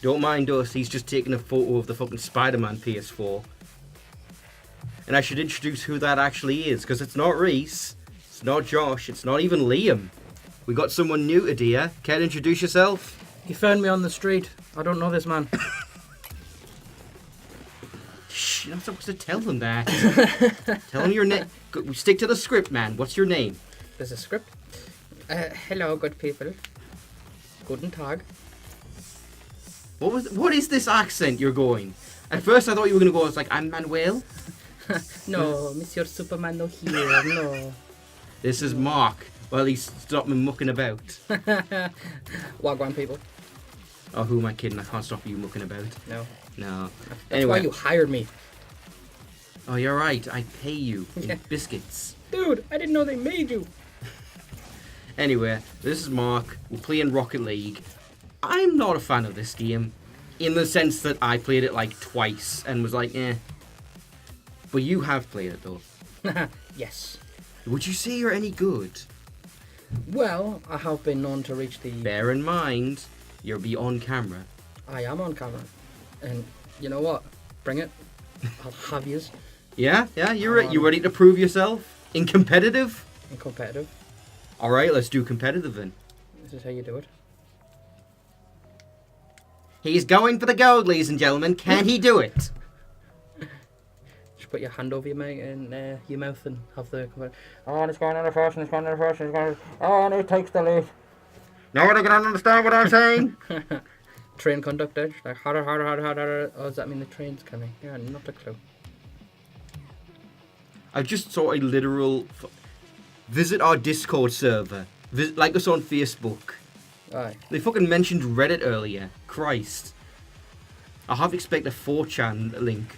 Don't mind us, he's just taking a photo of the fucking Spider-Man PS4. And I should introduce who that actually is, because it's not Reese, it's not Josh, it's not even Liam. We got someone new today. Care to introduce yourself? He found me on the street. I don't know this man. Shh, you're not supposed to tell them that. Tell them your name. Stick to the script, man. What's your name? There's a script. Hello, good people. Guten Tag. What is this accent you're going? At first I thought you were going to go, it's like, I'm Manuel. No, Monsieur Superman, no here, no. This is Mark. Well, he's stopped me mucking about. Wagwan people. Oh, who am I kidding? I can't stop you mucking about. No. That's Anyway. why you hired me. Oh, you're right. I pay you in biscuits. Dude, I didn't know they made you. Anyway, this is Mark. We're playing Rocket League. I'm not a fan of this game, in the sense that I played it like twice and was like, eh. But you have played it though. Yes. Would you say you're any good? Well, I have been known to reach the... Bear in mind, you'll be on camera. I am on camera. And you know what? Bring it. I'll have yous. Yeah, you ready to prove yourself? In competitive? In competitive. Alright, let's do competitive then. This is how you do it. He's going for the gold, ladies and gentlemen. Can he do it? Just put your hand over your mouth and have the... Oh, and it's going on the first, and it's going on the first, and it's going on... Oh, and he takes the lead. Nobody can understand what I'm saying? Train conductor, like harder. Oh, does that mean the train's coming? Yeah, not a clue. I just saw a literal... Visit our Discord server. Like us on Facebook. Aye. They fucking mentioned Reddit earlier. Christ. I half expect a 4chan link.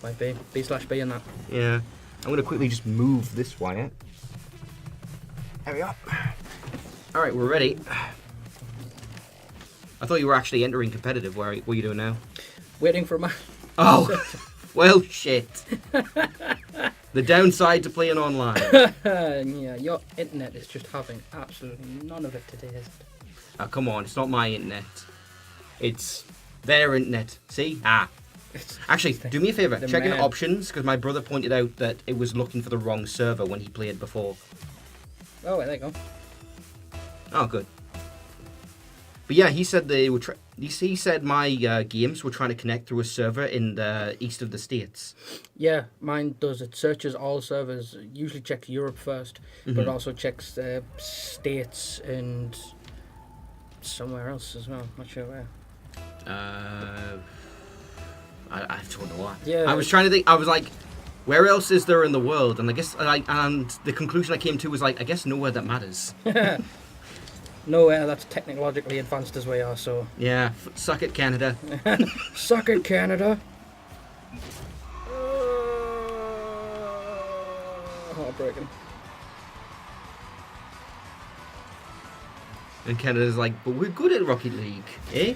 Might be. B/B in that. Yeah. I'm going to quickly just move this wire. There we go. Alright, we're ready. I thought you were actually entering competitive. What are you doing now? Waiting for my... Oh! Well, shit. The downside to playing online. Yeah, your internet is just having absolutely none of it today, is it? Oh, come on. It's not my internet. It's their internet. See? Actually, do me a favour. Check in options, because my brother pointed out that it was looking for the wrong server when he played before. Oh, there you go. Oh, good. But yeah, he said they were. He said my games were trying to connect through a server in the east of the states. Yeah, mine does. It searches all servers. It usually checks Europe first, but it also checks states and somewhere else as well. Not sure where. I don't know what. Yeah. I was trying to think. I was like, where else is there in the world? And I guess and the conclusion I came to was like, I guess nowhere that matters. Nowhere that's technologically advanced as we are, so... Yeah, suck it, Canada. Suck it, Canada. Heartbreaking. And Canada's like, but we're good at Rocket League, eh?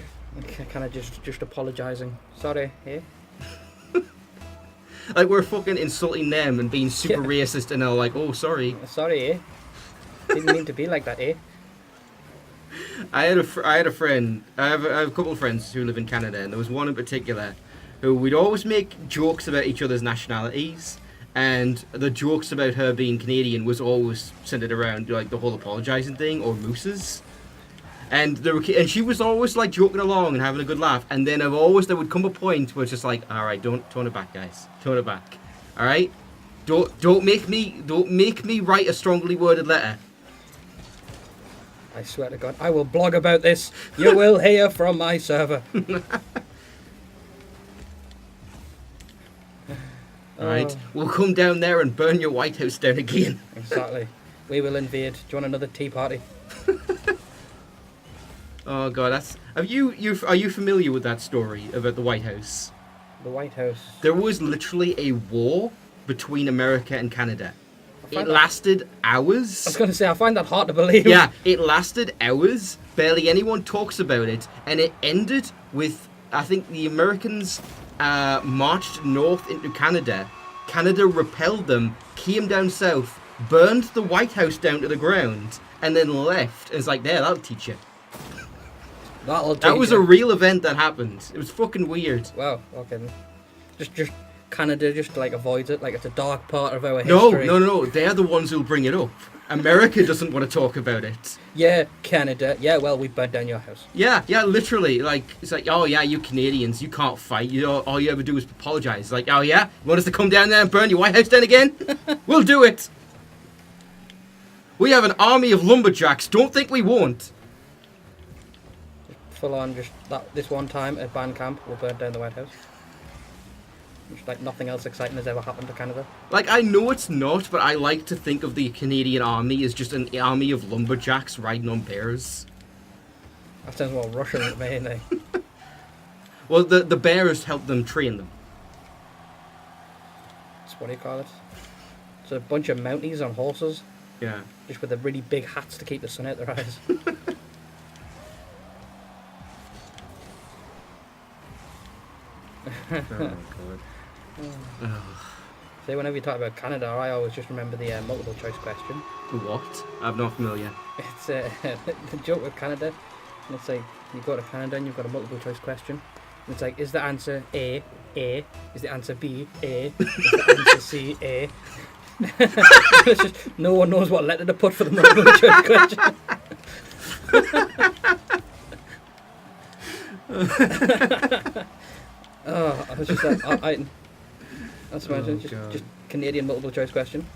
Kind of just apologising. Sorry, eh? Like we're fucking insulting them and being super racist, and they're like, oh, sorry. Sorry, eh? Didn't mean to be like that, eh? I had a friend. I have a couple of friends who live in Canada, and there was one in particular who we'd always make jokes about each other's nationalities, and the jokes about her being Canadian was always centered around like the whole apologizing thing or mooses. And and she was always like joking along and having a good laugh, and then there would come a point where it's just like, all right, don't tone it back, guys, tone it back, all right, don't make me write a strongly worded letter. I swear to God, I will blog about this. You will hear from my server. Alright, we'll come down there and burn your White House down again. Exactly. We will invade. Do you want another tea party? Oh God, are you familiar with that story about the White House? The White House. There was literally a war between America and Canada. It lasted hours. I was going to say, I find that hard to believe. Yeah, it lasted hours. Barely anyone talks about it. And it ended with, I think, the Americans marched north into Canada. Canada repelled them, came down south, burned the White House down to the ground, and then left. And it's like, there, that'll teach you. That'll That teach was you. a real event that happened. It was fucking weird. Wow, okay. Just Canada just like avoids it, like it's a dark part of our No, history. no. They're the ones who'll bring it up. America doesn't want to talk about it. Yeah, Canada. Yeah, well, we burnt down your house. Yeah, literally. Like, it's like, oh yeah, you Canadians, you can't fight. You know, all you ever do is apologize. It's like, oh yeah, you want us to come down there and burn your White House down again? We'll do it. We have an army of lumberjacks. Don't think we won't. Full on, just this one time at band camp, we'll burn down the White House. Just like nothing else exciting has ever happened to Canada. Like, I know it's not, but I like to think of the Canadian army as just an army of lumberjacks riding on bears. That sounds more Russian to me, eh? Well, the bears help them train them. That's what do you call it? It's a bunch of Mounties on horses, Yeah. just with the really big hats to keep the sun out their eyes. Oh my god. See, whenever you talk about Canada, I always just remember the multiple choice question. What? I'm not familiar. It's the joke with Canada, and it's like you go to Canada and you've got a multiple choice question. And it's like, is the answer A? A? Is the answer B? A? Is the answer C? A? It's just, no one knows what letter to put for the multiple choice question. Oh, I was just like, that's my Oh, just God. Canadian multiple choice question.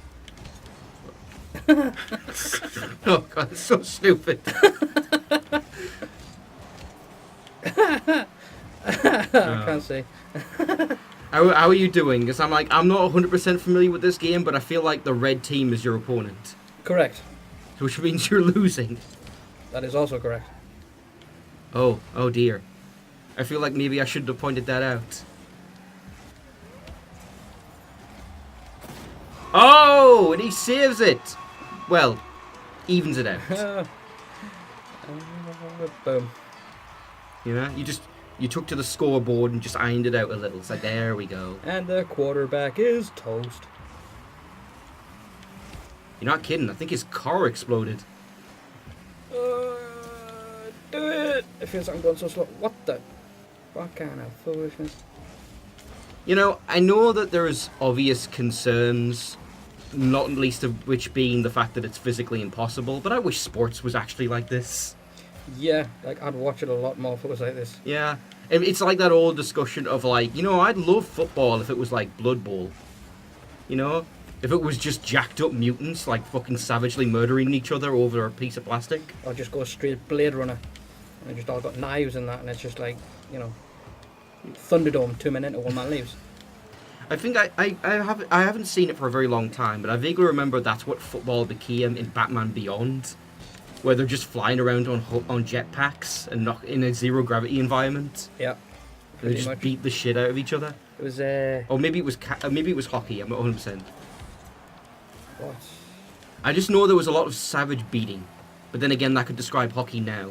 Oh god, it's so stupid. I can't say. How are you doing? Because I'm not 100% familiar with this game, but I feel like the red team is your opponent. Correct. Which means you're losing. That is also correct. Oh dear. I feel like maybe I shouldn't have pointed that out. Oh, and he saves it. Well, evens it out. Boom. You know, you took to the scoreboard and just ironed it out a little. It's like, there we go. And the quarterback is toast. You're not kidding. I think his car exploded. Do it! It feels like I'm going so slow. What the? What kind of foolishness? You know, I know that there's obvious concerns, not least of which being the fact that it's physically impossible, but I wish sports was actually like this. Yeah, like I'd watch it a lot more if it was like this. Yeah. It's like that old discussion of like, you know, I'd love football if it was like Blood Bowl. You know? If it was just jacked up mutants like fucking savagely murdering each other over a piece of plastic. Or just go straight Blade Runner. And they just all got knives and that, and it's just like, you know, Thunderdome 2 minutes and one man leaves. I think I haven't seen it for a very long time, but I vaguely remember that's what football became in Batman Beyond, where they're just flying around on jetpacks and not in a zero gravity environment. Yeah. And they just much. beat the shit out of each other. It was Or maybe it was hockey. I'm not 100%. what? I just know there was a lot of savage beating, but then again, that could describe hockey now.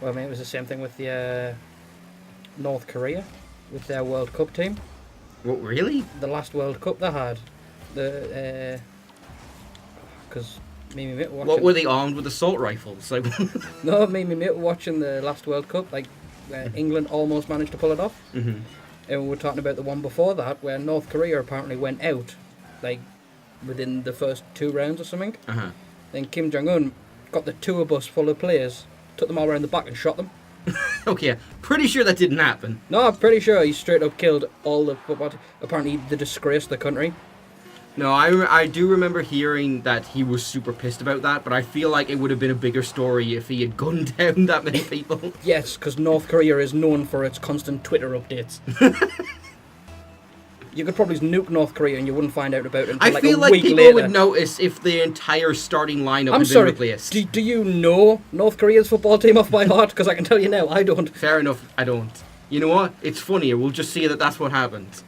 Well, I mean, it was the same thing with the North Korea, with their World Cup team. What, really? The last World Cup they had, because me and my mate were watching. What were they armed with assault rifles? Like, No, me and my mate were watching the last World Cup, like where England almost managed to pull it off, Mhm. and we were talking about the one before that, where North Korea apparently went out, like within the first 2 rounds or something. Uh-huh. Then Kim Jong Un got the tour bus full of players, took them all around the back and shot them. Okay, pretty sure that didn't happen. No, I'm pretty sure he straight up killed all the football. Apparently, the disgrace of the country. No, I do remember hearing that he was super pissed about that, but I feel like it would have been a bigger story if he had gunned down that many people. Yes, because North Korea is known for its constant Twitter updates. You could probably nuke North Korea and you wouldn't find out about it until I like feel a like week people later. would notice if the entire starting lineup I'm had been sorry, replaced. do you know North Korea's football team off by heart? Because I can tell you now, I don't. Fair enough, I don't. You know what? It's funnier. We'll just see that that's what happened.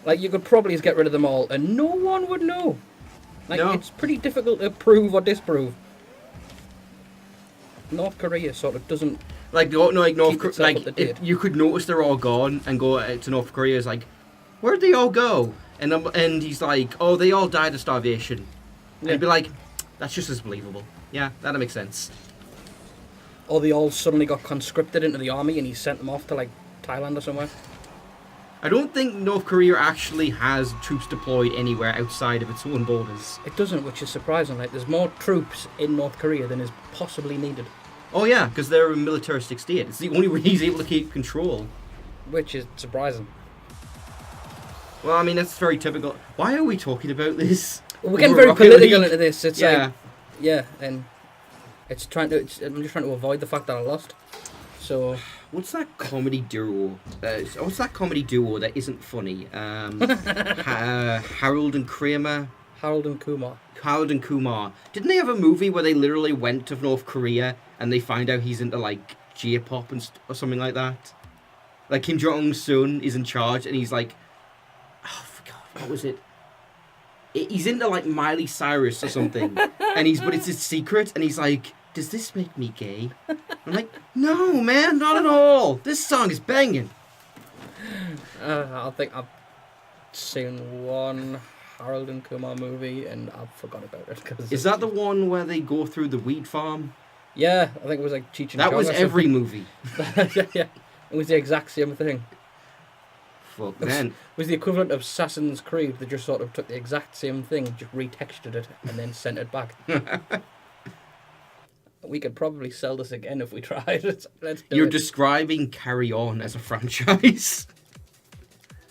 Like, you could probably just get rid of them all and no one would know. Like, No. it's pretty difficult to prove or disprove. North Korea sort of doesn't. Like, North Keep Korea, itself up to date. you could notice they're all gone and go to North Korea is like, where'd they all go? And he's like, oh, they all died of starvation. And Yeah. I'd be like, that's just as believable. Yeah, that'll make sense. Or they all suddenly got conscripted into the army and he sent them off to like Thailand or somewhere. I don't think North Korea actually has troops deployed anywhere outside of its own borders. It doesn't, which is surprising. Like, there's more troops in North Korea than is possibly needed. Oh yeah, because they're a militaristic state. It's the only way he's able to keep control. Which is surprising. Well, I mean, that's very typical. Why are we talking about this? Well, we're getting Over very Rocket political League? into this. It's Yeah. like, yeah, and I'm just trying to avoid the fact that I lost. So, What's that comedy duo? What's that comedy duo that isn't funny? Harold and Kramer. Harold and Kumar. Harold and Kumar. Didn't they have a movie where they literally went to North Korea and they find out he's into like J-pop and or something like that? Like Kim Jong-un's son is in charge and he's like, oh God, what was it? He's into like Miley Cyrus or something, but it's his secret, and he's like, does this make me gay? I'm like, no, man, not at all. This song is banging. I think I've seen one Harold and Kumar movie and I've forgot about it. Is that the one where they go through the weed farm? Yeah, I think it was like Cheech and That Chong was or every something. movie. Yeah, it was the exact same thing. Fuck, It man. was the equivalent of Assassin's Creed. They just sort of took the exact same thing, just retextured it, and then sent it back. We could probably sell this again if we tried. Let's do You're it. describing Carry On as a franchise.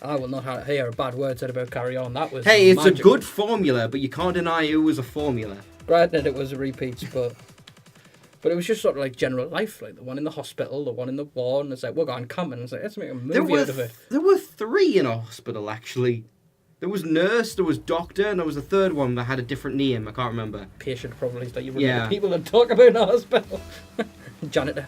I will not hear a bad word said about Carry On. That was Hey, it's magical. a good formula, but you can't deny it was a formula. Granted, it was repeats, but it was just sort of like general life, like the one in the hospital, the one in the war, and it's like, we're going camping. It's like, let's make a movie out of it. There were 3 in a hospital, actually. There was nurse, there was doctor, and there was a third one that had a different name. I can't remember. Patient probably is like you Yeah. remember people that talk about in the hospital. Janitor.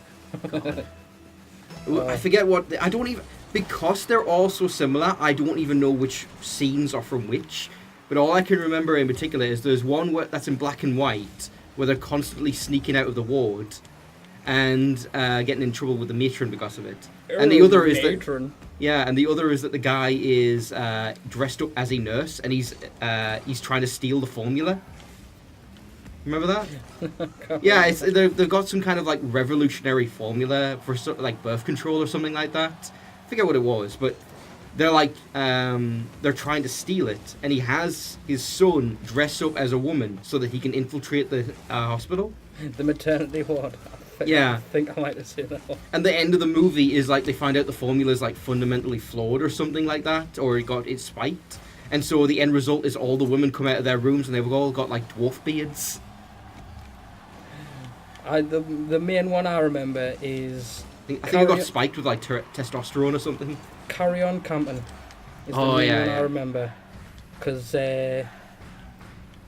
I forget what... I don't even... Because they're all so similar, I don't even know which scenes are from which. But all I can remember in particular is there's one that's in black and white, where they're constantly sneaking out of the ward and getting in trouble with the matron because of it. And the other is that... Matron. Yeah, and the other is that the guy is dressed up as a nurse, and he's trying to steal the formula. Remember that? Yeah, they've got some kind of like revolutionary formula for like birth control or something like that. I forget what it was, but they're like they're trying to steal it, and he has his son dress up as a woman so that he can infiltrate the hospital. The maternity ward. Yeah. I think I might have seen that one. And the end of the movie is like they find out the formula is like fundamentally flawed or something like that, or it's spiked. And so the end result is all the women come out of their rooms and they've all got like dwarf beards. The main one I remember is I think it got spiked with like testosterone or something. Carry On Camping. Is Oh, the main yeah, one yeah. I remember. Because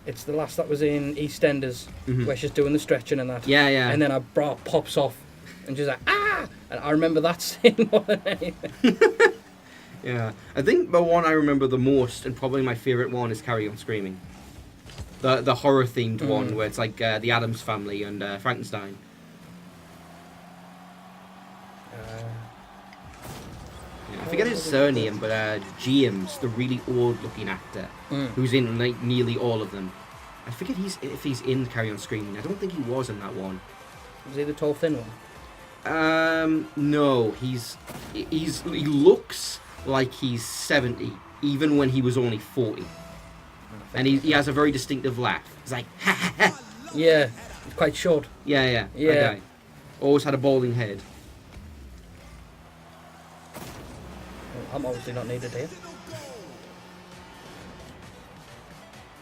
it's the last that was in EastEnders, Mhm. where she's doing the stretching and that. Yeah, yeah. And then her bra pops off, and she's like, ah! And I remember that scene more than anything. Yeah. I think the one I remember the most, and probably my favourite one, is Carry On Screaming. The horror themed one where it's like the Addams Family and Frankenstein. I forget his surname, but James, the really old-looking actor, who's in like nearly all of them. I forget if he's in Carry On Screaming. I don't think he was in that one. Was he the tall, thin one? No, he looks like he's 70, even when he was only 40. And he has a very distinctive laugh. He's like, ha ha ha. Yeah, he's quite short. Yeah. Yeah. That guy. Always had a balding head. I'm obviously not needed here.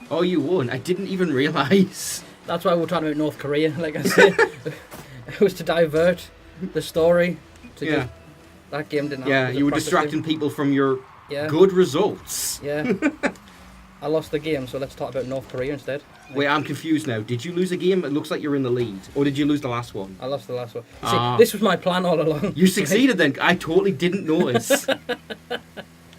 Oh, you won. I didn't even realise. That's why we're talking about North Korea, like I said. It was to divert the story. Yeah. That game didn't Yeah, happen. you were distracting people from your Yeah. good results. Yeah. I lost the game, so let's talk about North Korea instead. Wait, I'm confused now. Did you lose a game? It looks like you're in the lead. Or did you lose the last one? I lost the last one. See, Ah. this was my plan all along. You succeeded then. I totally didn't notice.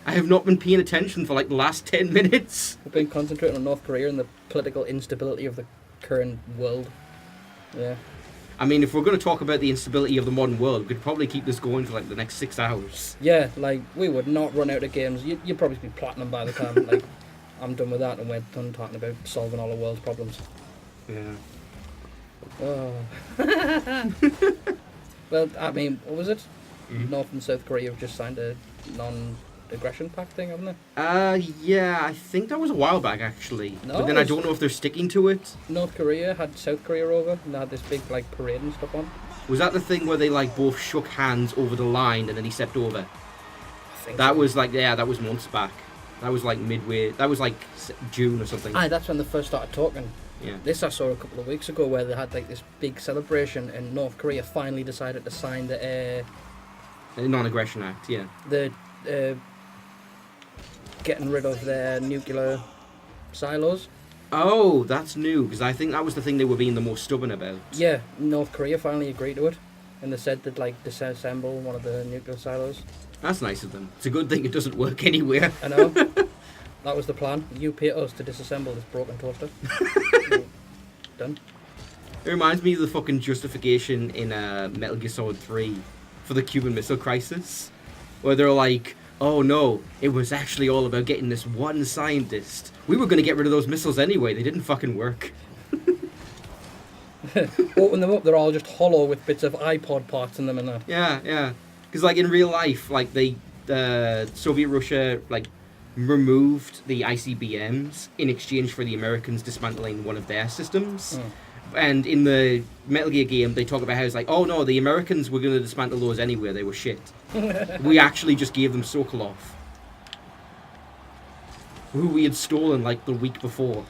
I have not been paying attention for like the last 10 minutes. We've been concentrating on North Korea and the political instability of the current world. Yeah. I mean, if we're going to talk about the instability of the modern world, we could probably keep this going for like the next 6 hours. Yeah, like, we would not run out of games. You'd probably be platinum by the time, like, I'm done with that and we're done talking about solving all the world's problems. Yeah. Oh. Well, I mean, what was it? North and South Korea have just signed a non-aggression pact thing, haven't they? Yeah, I think that was a while back actually. No, But then I it's- don't know if they're sticking to it. North Korea had South Korea over, and they had this big like parade and stuff on. Was that the thing where they like both shook hands over the line and then he stepped over? I think That so. was like, yeah, that was months back. That was like midway. That was like June or something. Aye, that's when they first started talking. Yeah. This I saw a couple of weeks ago where they had like this big celebration, and North Korea finally decided to sign The Non-Aggression Act, yeah. the getting rid of their nuclear silos. Oh, that's new, because I think that was the thing they were being the most stubborn about. Yeah, North Korea finally agreed to it, and they said they'd like disassemble one of the nuclear silos. That's nice of them. It's a good thing it doesn't work anywhere. I know. That was the plan. You pay us to disassemble this broken toaster. Done. It reminds me of the fucking justification in Metal Gear Solid 3 for the Cuban Missile Crisis, where they're like, oh no, it was actually all about getting this one scientist. We were going to get rid of those missiles anyway. They didn't fucking work. Open them up, they're all just hollow with bits of iPod parts in them and that. Yeah. Because like in real life, like they, Soviet Russia, like removed the ICBMs in exchange for the Americans dismantling one of their systems. And in the Metal Gear game, they talk about how it's like, oh no, the Americans were going to dismantle those anyway. They were shit. We actually just gave them Sokolov, who we had stolen like the week before.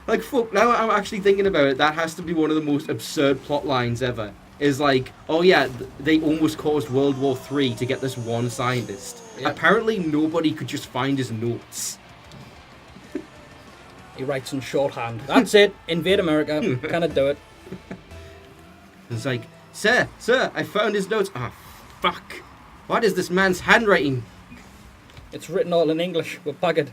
Like, fuck, now I'm actually thinking about it, that has to be one of the most absurd plot lines ever. Is like, oh yeah, they almost caused World War III to get this one scientist. Yep. Apparently nobody could just find his notes. He writes in shorthand. That's it. Invade America. Cannot do it. It's like, sir, I found his notes. Ah, fuck. What is this man's handwriting? It's written all in English. We're buggered.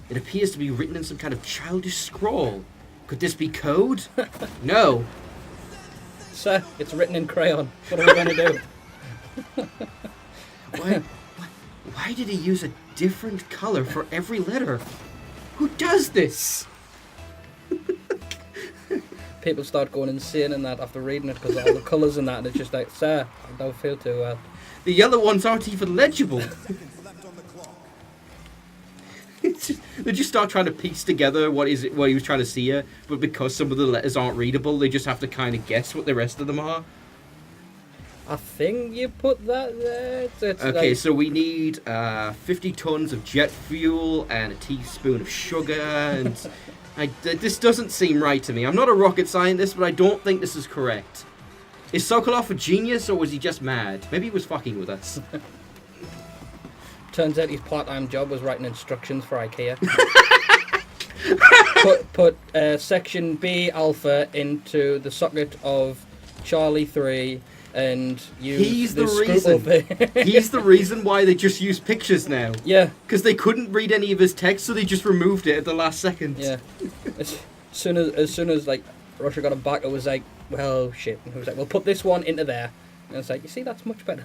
It appears to be written in some kind of childish scrawl. Could this be code? No. Sir, it's written in crayon. What are we going to do? Why did he use a different color for every letter? Who does this? People start going insane in that after reading it because of all the colours in that, and it's just like, sir, I don't feel too well. The yellow ones aren't even legible. They just start trying to piece together what he was trying to see here, but because some of the letters aren't readable, they just have to kind of guess what the rest of them are. I think you put that there. It's Okay, like, so we need 50 tons of jet fuel and a teaspoon of sugar, and this doesn't seem right to me. I'm not a rocket scientist, but I don't think this is correct. Is Sokolov a genius, or was he just mad? Maybe he was fucking with us. turns out his part-time job was writing instructions for IKEA. put section B alpha into the socket of Charlie 3 and use He's the screw reason. up. He's the reason why they just use pictures now. Yeah, Because they couldn't read any of his text, so they just removed it at the last second. yeah. As soon as like Russia got him back, it was like, well, shit. And it was like, we'll put this one into there. And it's like, you see, that's much better.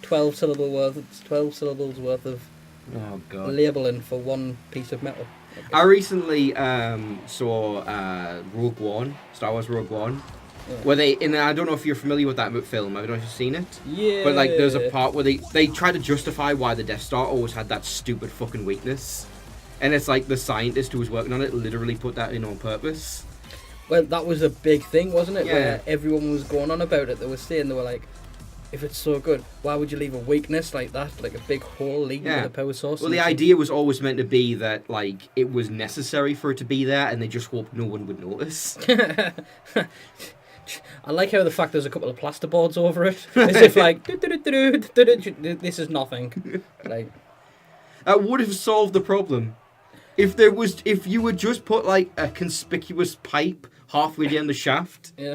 12 syllables worth of Oh god. labelling for one piece of metal. I recently saw Rogue One, Star Wars Rogue One, Yeah. where I don't know if you're familiar with that film. I don't know if you've seen it. Yeah. But like, there's a part where they try to justify why the Death Star always had that stupid fucking weakness, and it's like the scientist who was working on it literally put that in on purpose. Well, that was a big thing, wasn't it? Yeah. Where everyone was going on about it. They were saying, they were like, if it's so good, why would you leave a weakness like that, like a big hole leading Yeah. to the power source? Well, the idea was always meant to be that like it was necessary for it to be there, and they just hoped no one would notice. I like how the fact there's a couple of plasterboards over it, as if like, this is nothing. Like, That would have solved the problem. If you would just put like a conspicuous pipe halfway down the shaft. yeah.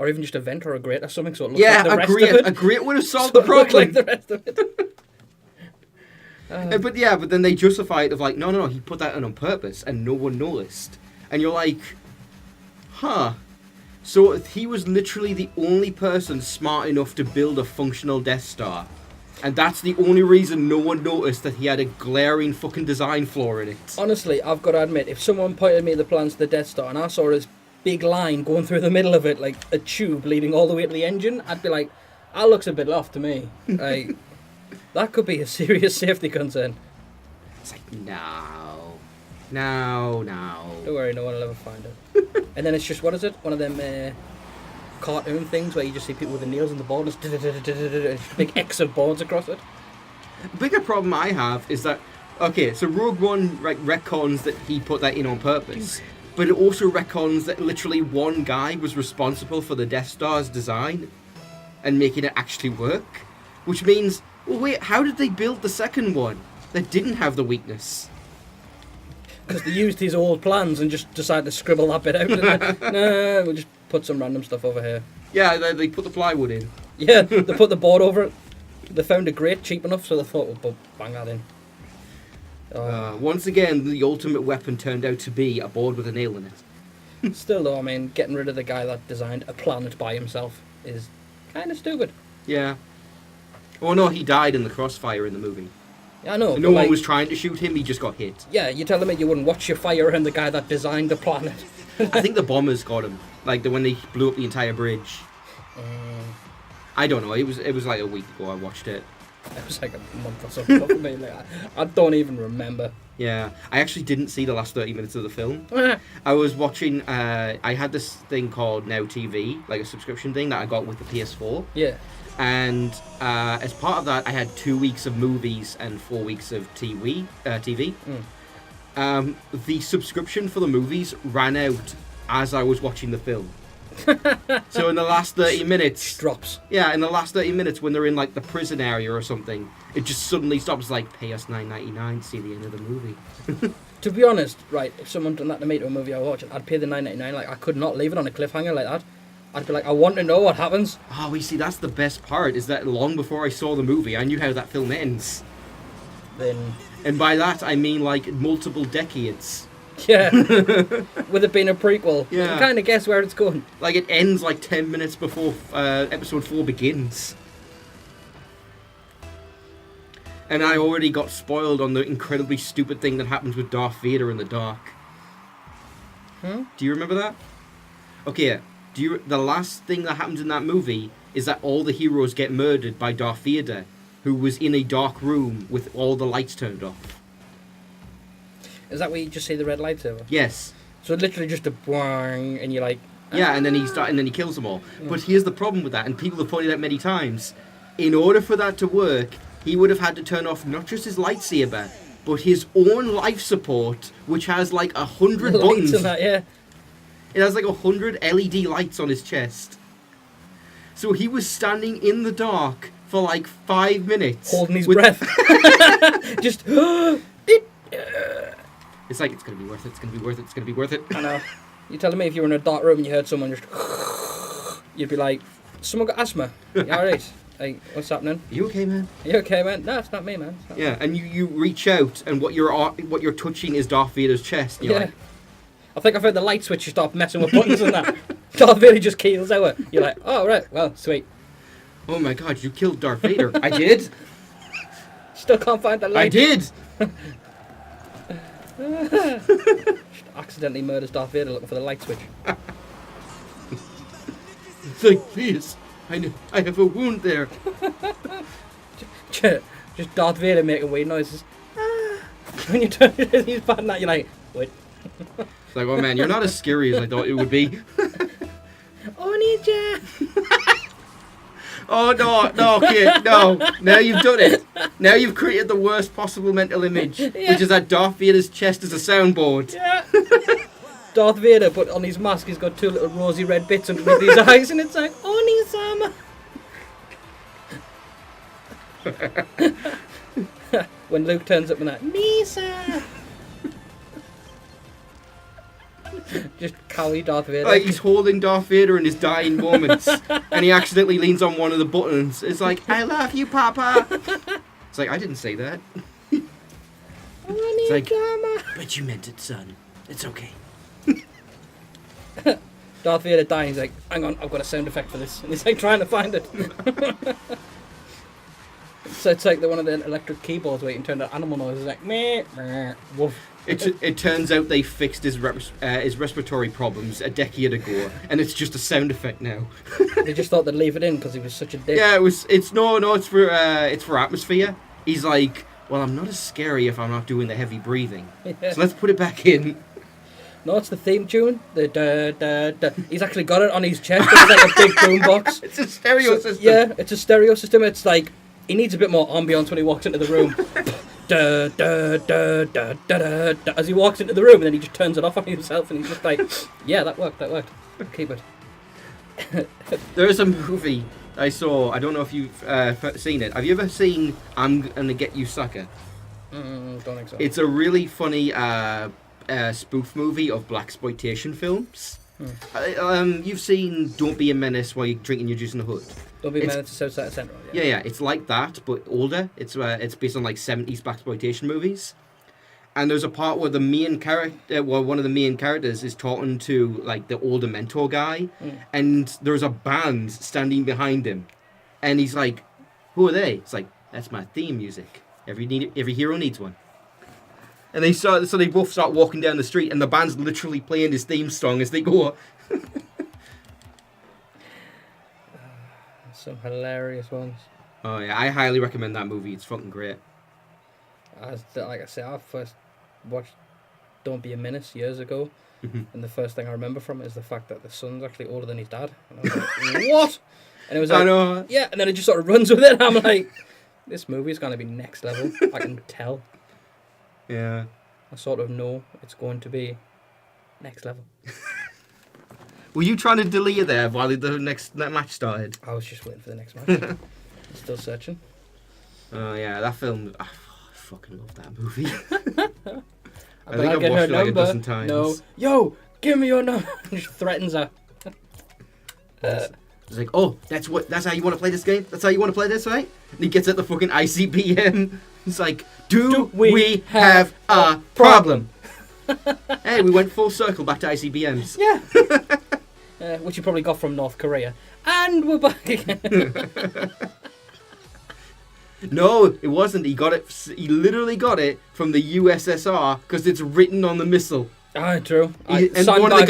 Or even just a vent or a grate or something, so it looks Yeah, like the rest a of it. grate would have solved So the it looked problem. like the rest of it. But then they justify it of like, no, he put that in on purpose and no one noticed. And you're like, huh. So he was literally the only person smart enough to build a functional Death Star. And that's the only reason no one noticed that he had a glaring fucking design flaw in it. Honestly, I've got to admit, if someone pointed me the plans to the Death Star and I saw this big line going through the middle of it, like a tube leading all the way to the engine, I'd be like, that looks a bit off to me. Like, that could be a serious safety concern. It's like, no. Don't worry, no one will ever find it. And then it's just, what is it? One of them cartoon things where you just see people with the nails in the board, and just big X of boards across it. The bigger problem I have is that, okay, so Rogue One retcons that he put that in on purpose, but it also retcons that literally one guy was responsible for the Death Star's design and making it actually work. Which means, well, wait, how did they build the second one that didn't have the weakness? Because they used his old plans and just decided to scribble that bit out. Nah, we'll just put some random stuff over here. Yeah, they put the plywood in. Yeah, they put the board over it. They found a grate cheap enough, so they thought, we'll bang that in. Once again, the ultimate weapon turned out to be a board with a nail in it. Still, though, I mean, getting rid of the guy that designed a planet by himself is kind of stupid. Yeah. Oh no, he died in the crossfire in the movie. Yeah, I know. No one was trying to shoot him, he just got hit. Yeah, you're telling me you wouldn't watch your fire around the guy that designed the planet? I think the bombers got him, like when they blew up the entire bridge. I don't know. It was like a week ago I watched it. It was like a month or something for me. Like, I don't even remember. Yeah, I actually didn't see the last 30 minutes of the film. I was watching. I had this thing called Now TV, like a subscription thing that I got with the PS4. Yeah. And as part of that, I had 2 weeks of movies and 4 weeks of TV. The subscription for the movies ran out as I was watching the film. So in the last 30 minutes... Drops. Yeah, in the last 30 minutes when they're in like the prison area or something, it just suddenly stops like, pay us $9.99 to see the end of the movie. To be honest, right, if someone done that to me to a movie I was watching, I'd pay the $9.99. Like, I could not leave it on a cliffhanger like that. I'd be like, I want to know what happens. Oh, we see, that's the best part, is that long before I saw the movie, I knew how that film ends. Then... And by that, I mean like multiple decades. Yeah. With it being a prequel. Yeah. You can kind of guess where it's going. Like, it ends like 10 minutes before episode 4 begins. And I already got spoiled on the incredibly stupid thing that happens with Darth Vader in the dark. Hmm? Do you remember that? Okay, the last thing that happens in that movie is that all the heroes get murdered by Darth Vader, who was in a dark room with all the lights turned off. Is that where you just see the red lightsaber? Yes. So literally just a boing, and you're like... Yeah, and then he kills them all. Yeah. But here's the problem with that, and people have pointed out many times. In order for that to work, he would have had to turn off not just his lightsaber, but his own life support, which has like 100 buttons. In that, yeah. It has like 100 LED lights on his chest. So he was standing in the dark for like 5 minutes. Holding his breath. Just... It's like, it's going to be worth it, it's going to be worth it, it's going to be worth it. I know. You're telling me if you were in a dark room and you heard someone just... You'd be like, someone got asthma. You alright? Like, what's happening? Are you okay, man? Are you okay, man? No, it's not me, man. Not yeah, me. And you reach out, and what you're touching is Darth Vader's chest. And you're like, I think I've heard the light switch, you start messing with buttons and that. Darth Vader just keels out. You're like, oh, right, well, sweet. Oh my god, you killed Darth Vader. I did? Still can't find the light. I did! Accidentally murders Darth Vader looking for the light switch. It's like, please, I have a wound there. Just Darth Vader making weird noises. When you turn he's bad that, you're like, wait. It's like, oh man, you're not as scary as I thought it would be. Oh, ninja! Oh no, kid, no. Now you've done it. Now you've created the worst possible mental image, which is that Darth Vader's chest is a soundboard. Yeah. Darth Vader, but on his mask he's got two little rosy red bits underneath his eyes, and it's like, Oni-sama! When Luke turns up and that, Misa! Just cowy Darth Vader. Like, he's holding Darth Vader in his dying moments, and he accidentally leans on one of the buttons. It's like, I love you, Papa! It's like, I didn't say that. It's like, but you meant it, son. It's okay. Darth Vader dying, he's like, hang on, I've got a sound effect for this. And he's like trying to find it. So it's like one of the electric keyboards where you can turn the animal noises like meh, meh, woof. It turns out they fixed his respiratory problems a decade ago, and it's just a sound effect now. They just thought they'd leave it in because he was such a dick. Yeah, it's for atmosphere. He's like, well, I'm not as scary if I'm not doing the heavy breathing. Yeah. So let's put it back in. No, it's the theme tune. The da da da. He's actually got it on his chest. It's like a big boombox. It's a stereo system. Yeah, it's a stereo system. It's like he needs a bit more ambience when he walks into the room. Da, da, da, da, da, da, da, as he walks into the room, and then he just turns it off on himself, and he's just like, "Yeah, that worked. Keep it." There is a movie I saw. I don't know if you've seen it. Have you ever seen I'm Gonna Get You, Sucker? Don't think so. It's a really funny spoof movie of blaxploitation films. You've seen Don't Be a Menace while you're drinking your juice in the hood. Don't be a menace to Southside Central. Yeah, it's like that, but older. It's based on like 70s blaxploitation movies. And there's a part where the main character, one of the main characters is talking to like the older mentor guy, and there's a band standing behind him, and he's like, "Who are they?" It's like, "That's my theme music. Every hero needs one." And so they both start walking down the street, and the band's literally playing his theme song as they go. Some hilarious ones. Oh yeah, I highly recommend that movie. It's fucking great. Like I said, I first watched Don't Be a Menace years ago, and the first thing I remember from it is the fact that the son's actually older than his dad. And I was like, what? And it was like, I know. Yeah, and then it just sort of runs with it. And I'm like, this movie's going to be next level. I can tell. Yeah. I sort of know it's going to be next level. Were you trying to delay it there while the next match started? I was just waiting for the next match. Still searching. Oh yeah, that film. I fucking love that movie. I think I've watched it like a dozen times. No, yo, give me your number. He threatens her. It's like, oh, that's how you want to play this game? That's how you want to play this, right? And he gets at the fucking ICBM. He's like, do we have a problem? Hey, we went full circle back to ICBMs. Yeah. Which you probably got from North Korea. And we're back again. No, it wasn't. He got it. He literally got it from the USSR because it's written on the missile. Ah, true. And one of the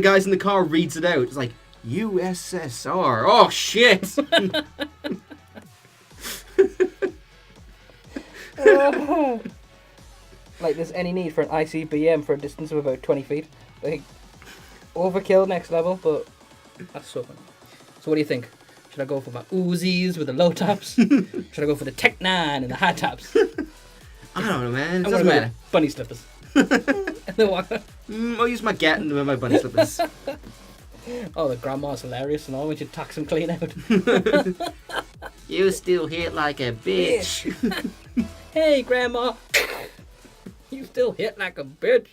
guys in the car reads it out. It's like USSR. Oh shit! Like there's any need for an ICBM for a distance of about 20 feet. Like overkill next level, but that's so funny. So what do you think? Should I go for my Uzis with the low tops? Should I go for the Tech 9 and the high tops? I don't know, man. It I'm doesn't gonna go matter. with bunny slippers. And the one- I'll use my Gatton with my bunny slippers. Oh, the grandma's hilarious and all when she tacks them clean out. You still hit like a bitch. Hey, grandma. You still hit like a bitch.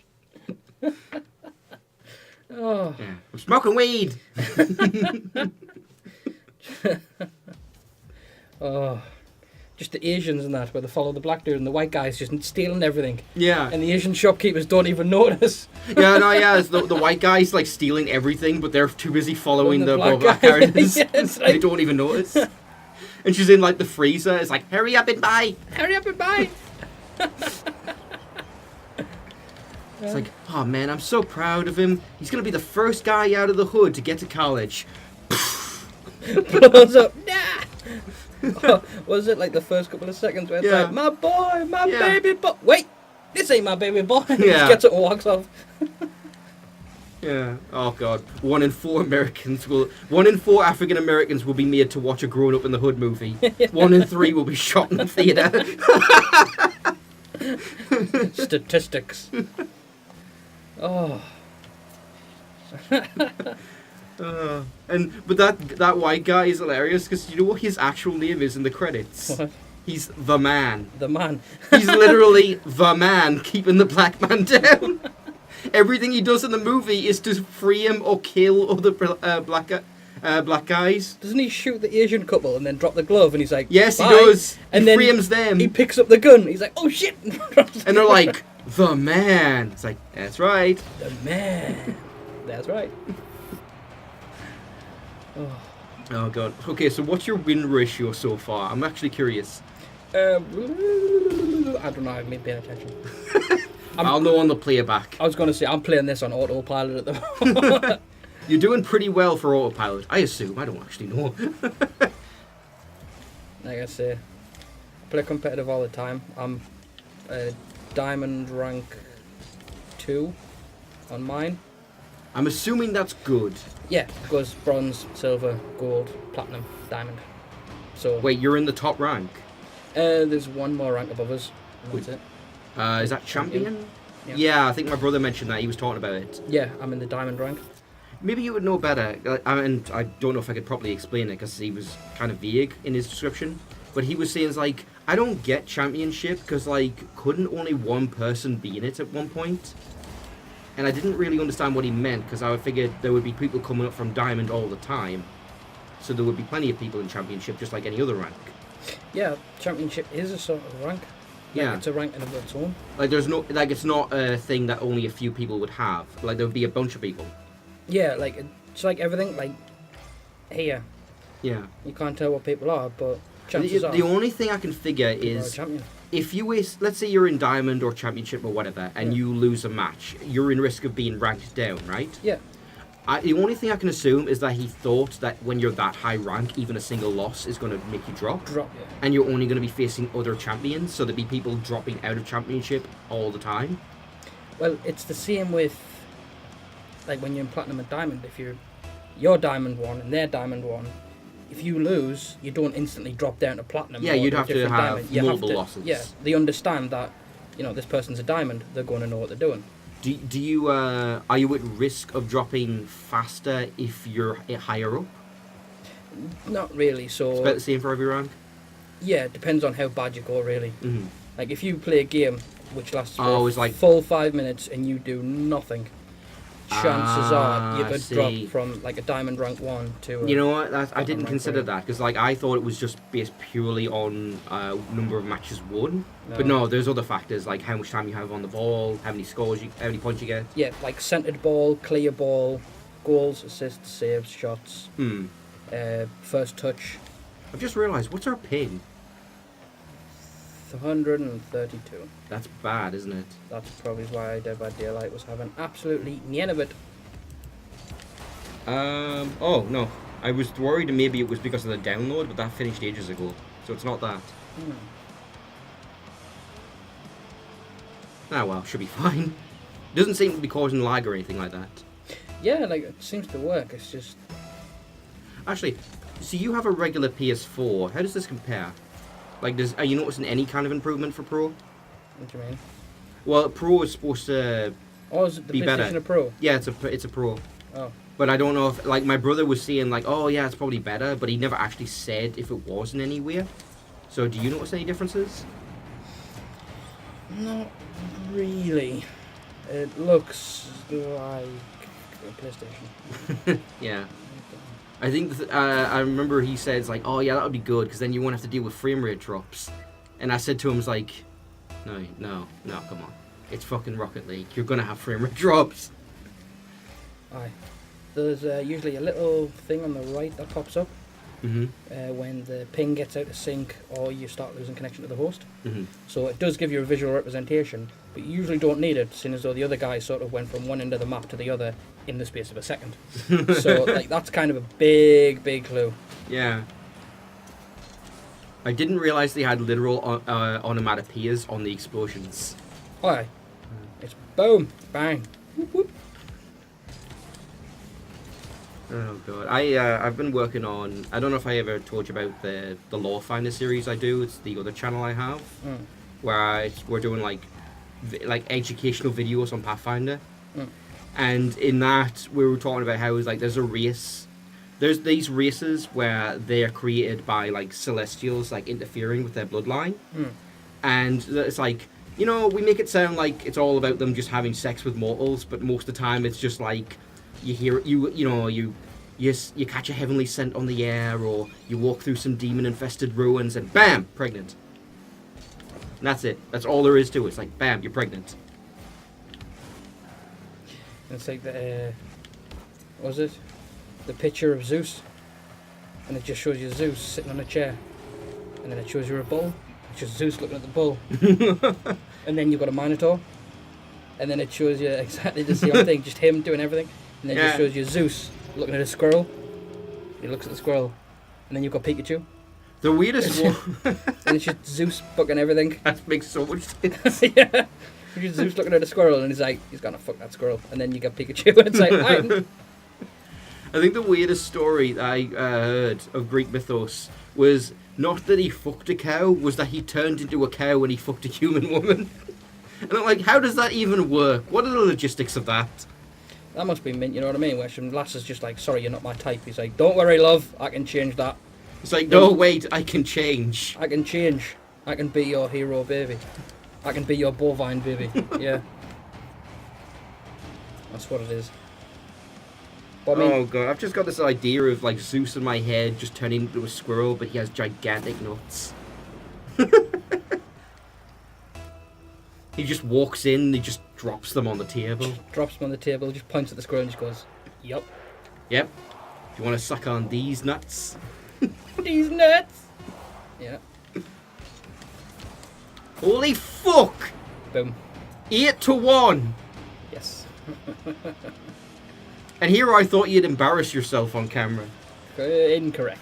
Oh. Yeah. I'm smoking weed. Oh. Just the Asians and that, where they follow the black dude and the white guy's just stealing everything. Yeah. And the Asian shopkeepers don't even notice. Yeah. It's the white guy's like stealing everything, but they're too busy following the black guy. characters. Yeah, it's like... They don't even notice. And she's in like the freezer. It's like, hurry up and buy. Hurry up and buy. It's like, oh man, I'm so proud of him. He's gonna be the first guy out of the hood to get to college. Blows up. Nah. Was it like the first couple of seconds where it's like, my boy, my baby boy. Wait, this ain't my baby boy. He just gets up and walks off. Yeah. Oh god. 1 in 4 African Americans will be made to watch a Grown Up in the Hood movie. 1 in 3 will be shot in the theater. Statistics. Oh. But that white guy is hilarious because you know what his actual name is in the credits? What? He's the man. The man. He's literally the man keeping the black man down. Everything he does in the movie is to free him or kill other black guys. Doesn't he shoot the Asian couple and then drop the glove and he's like, yes, bye. he does. And he then frames them. He picks up the gun. He's like, oh shit. And they're like, the man. It's like, that's right. The man. That's right. Oh. Oh god. Okay, so what's your win ratio so far? I'm actually curious. I don't know. I haven't been paying attention. I'll know on the playback. I was going to say I'm playing this on autopilot at the moment. You're doing pretty well for autopilot, I assume. I don't actually know. Like I say, I play competitive all the time. I'm diamond rank 2 on mine. I'm assuming that's good. Yeah, it goes bronze, silver, gold, platinum, diamond. So Wait, you're in the top rank? there's one more rank above us. And that's it. Is that champion? Yeah. I think my brother mentioned that. He was talking about it. Yeah, I'm in the diamond rank. Maybe you would know better. And I don't know if I could properly explain it because he was kind of vague in his description. But he was saying, like, I don't get championship because, like, couldn't only one person be in it at one point? And I didn't really understand what he meant because I figured there would be people coming up from diamond all the time. So there would be plenty of people in championship just like any other rank. Yeah, championship is a sort of rank. Like, Yeah. it's a rank in of its own. Like, there's no, like, it's not a thing that only a few people would have. Like, there would be a bunch of people. Yeah, like it's like everything. Like here, Yeah. you can't tell what people are, but chances The are only thing I can figure people are a is champion. if you let's say you're in diamond or championship or whatever, and Yeah. you lose a match, you're in risk of being ranked down, right? Yeah, The only thing I can assume is that he thought that when you're that high rank, even a single loss is going to make you drop. drop. Yeah. And you're only going to be facing other champions, so there'd be people dropping out of championship all the time. Well, it's the same with like when you're in platinum and diamond. If you're diamond 1 and they're diamond 1, if you lose, you don't instantly drop down to platinum. Yeah, or you'd a have to different have diamond. You multiple to- losses. Yeah, they understand that this person's a diamond. They're going to know what they're doing. Do you are you at risk of dropping faster if you're higher up? Not really. It's about So the same for every rank. yeah, it depends on how bad you go. Really, Mm-hmm. like if you play a game which lasts for Oh, a it's like- full 5 minutes and you do nothing, chances are you I could see. drop from like a diamond rank 1 to a, You know what? I Platinum didn't rank consider three. that because, like, I thought it was just based purely on number of matches won. But No. no, there's other factors like how much time you have on the ball, how many scores, how many points you get. yeah, like centered ball, clear ball, goals, assists, saves, shots, first touch. I've just realised, what's our ping? 132. That's bad, isn't it? That's probably why Dead by Daylight was having absolutely none of it. Oh no, I was worried maybe it was because of the download, but that finished ages ago, so it's not that. Ah well, should be fine. Doesn't seem to be causing lag or anything like that. Yeah, like it seems to work. It's just Actually, so you have a regular PS4. How does this compare? Like, are you noticing any kind of improvement for Pro? what do you mean? Well, Pro is supposed to. Oh, is it the Be PlayStation better. Pro? Yeah, it's a Pro. Oh, But I don't know if, like, my brother was saying, like, oh yeah, it's probably better, but he never actually said if it was in any way. So, do you notice any differences? not really. It looks like a PlayStation. Yeah. I think I remember he says like, oh yeah, that would be good because then you won't have to deal with frame rate drops. And I said to him, like, no, come on, it's fucking Rocket League. You're gonna have frame rate drops. Aye. There's usually a little thing on the right that pops up Mhm. when the ping gets out of sync or you start losing connection to the host. Mhm. So it does give you a visual representation, but you usually don't need it, seeing as though the other guy sort of went from one end of the map to the other in the space of a second. So like that's kind of a big clue. Yeah. I didn't realize they had literal onomatopoeias on the explosions. Aye. It's boom, bang, whoop, whoop. Oh god, I've been working on. I don't know if I ever told you about the Law Finder series I do. It's the other channel I have Mm. where we're doing like educational videos on Pathfinder, Mm. and in that we were talking about how it's like there's a race. There's these races where they are created by like celestials like interfering with their bloodline, Mm. and it's like, you know, we make it sound like it's all about them just having sex with mortals, but most of the time it's just like you hear you catch a heavenly scent on the air, or you walk through some demon infested ruins and bam, pregnant. And that's it. That's all there is to it. It's like bam, you're pregnant. It's like the what was it? The picture of Zeus. and it just shows you Zeus sitting on a chair, and then it shows you a bull. It's just Zeus looking at the bull, and then you've got a Minotaur, and then it shows you exactly the same thing, just him doing everything, and then it just shows you Zeus looking at a squirrel. He looks at the squirrel, and then you've got Pikachu. The weirdest one. And it's just Zeus fucking everything. That makes so much sense. Yeah. It's just Zeus looking at a squirrel, and he's like, he's gonna fuck that squirrel. And then you got Pikachu, and it's like, I think the weirdest story that I heard of Greek mythos was not that he fucked a cow, was that he turned into a cow when he fucked a human woman. And I'm like, how does that even work? What are the logistics of that? That must be mint, you know what I mean? Where some lass is just like, sorry, you're not my type. He's like, don't worry, love, I can change that. It's like, no, wait, I can change. I can change. I can be your hero, baby. I can be your bovine, baby. Yeah. That's what it is. But I mean, Oh god, I've just got this idea of like Zeus in my head just turning into a squirrel, but he has gigantic nuts. He just walks in and he just drops them on the table. drops him on the table, just points at the squirrel and just goes, yup. Yep. Do you want to suck on these nuts? These nuts! Yeah. Holy fuck! Boom. 8-1! Yes. And here I thought you'd embarrass yourself on camera. Incorrect.